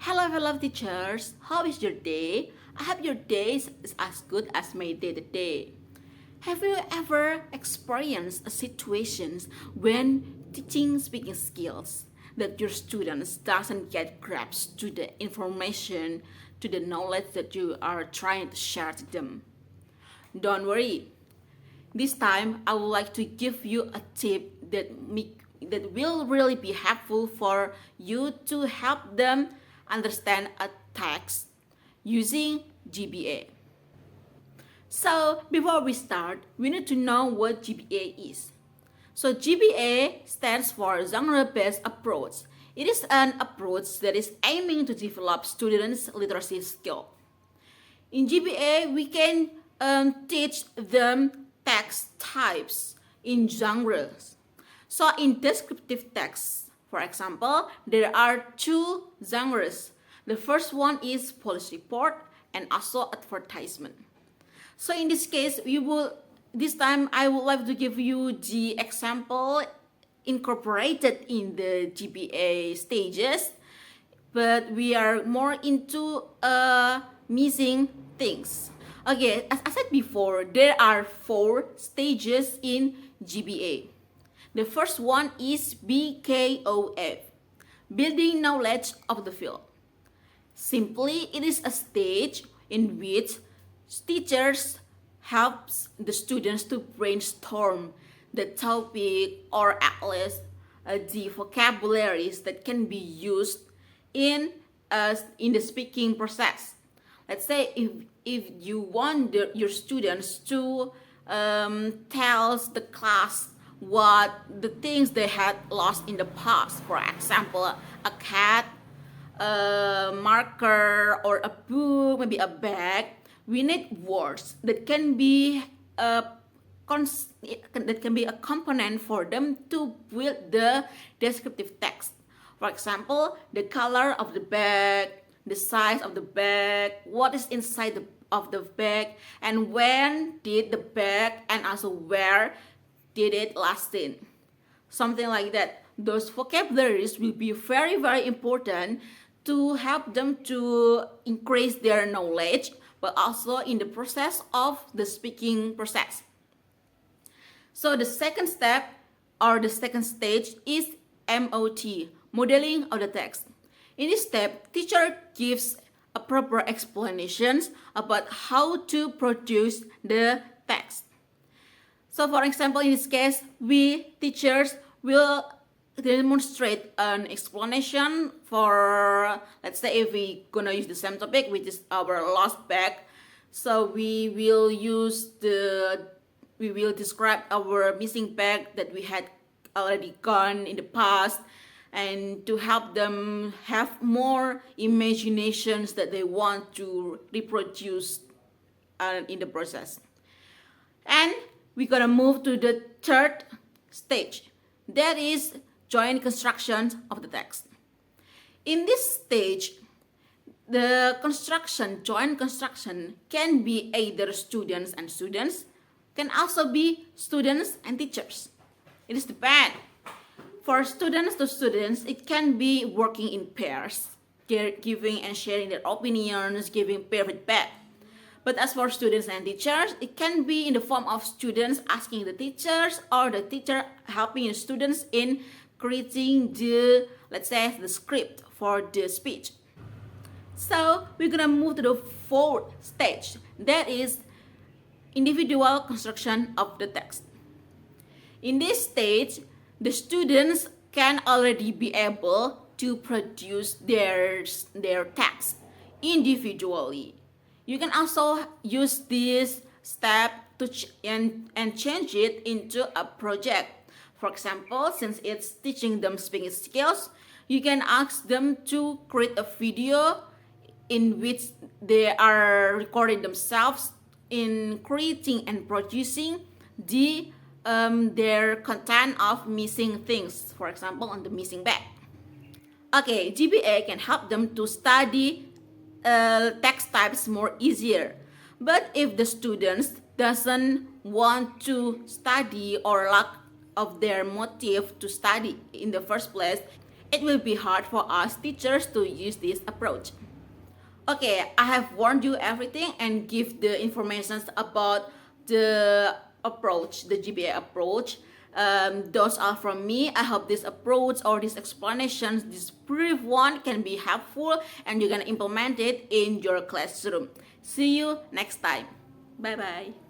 Hello teachers. How is your day? I hope your day is as good as my day today. Have you ever experienced situations when teaching speaking skills that your students doesn't get grasp to the information, to the knowledge that you are trying to share to them? Don't worry. This time I would like to give you a tip that will really be helpful for you to help them understand a text using GBA. So before we start, we need to know what GBA is. So GBA stands for genre-based approach. It is an approach that is aiming to develop students' literacy skill. In GBA, we can teach them text types in genres. So in descriptive text, for example, there are two genres. The first one is police report and also advertisement. So in this case, this time I would like to give you the example incorporated in the GBA stages, but we are more into missing things. Okay, as I said before, there are 4 stages in GBA. The first one is BKOF, building knowledge of the field. Simply, it is a stage in which teachers helps the students to brainstorm the topic or at least the vocabularies that can be used in the speaking process. Let's say if you want your students to tell the class what the things they had lost in the past, for example, a cat, a marker, or a book, maybe a bag, we need words that can be a component for them to build the descriptive text. For example, the color of the bag, the size of the bag, what is inside of the bag, and when did the bag and also where did it last in. Something like that. Those vocabularies will be very, very important to help them to increase their knowledge, but also in the process of the speaking process. So the second step or the second stage is MOT, modeling of the text. In this step, teacher gives a proper explanations about how to produce the text. So for example, in this case, we teachers will demonstrate an explanation for, let's say if we gonna use the same topic, which is our lost bag. So we will describe our missing bag that we had already gone in the past, and to help them have more imaginations that they want to reproduce in the process. And we're gonna move to the third stage, that is joint construction of the text. In this stage, the joint construction can be either students and students, can also be students and teachers. It is depend. For students to students, it can be working in pairs, giving and sharing their opinions, giving peer feedback. But as for students and teachers, it can be in the form of students asking the teachers or the teacher helping the students in creating the, let's say, the script for the speech. So we're gonna move to the fourth stage, that is individual construction of the text. In this stage, the students can already be able to produce their text individually. You can also use this step to and change it into a project. For example, since it's teaching them speaking skills, you can ask them to create a video in which they are recording themselves in creating and producing their content of missing things, for example, on the missing bag. Okay, GBA can help them to study text types more easier. But if the students doesn't want to study or lack of their motive to study in the first place, It will be hard for us teachers to use this approach. Okay, I have warned you everything and give the information about the approach, the GPA approach. Those are from me. I hope this approach or these explanations, this brief one can be helpful and you can implement it in your classroom. See you next time. Bye bye.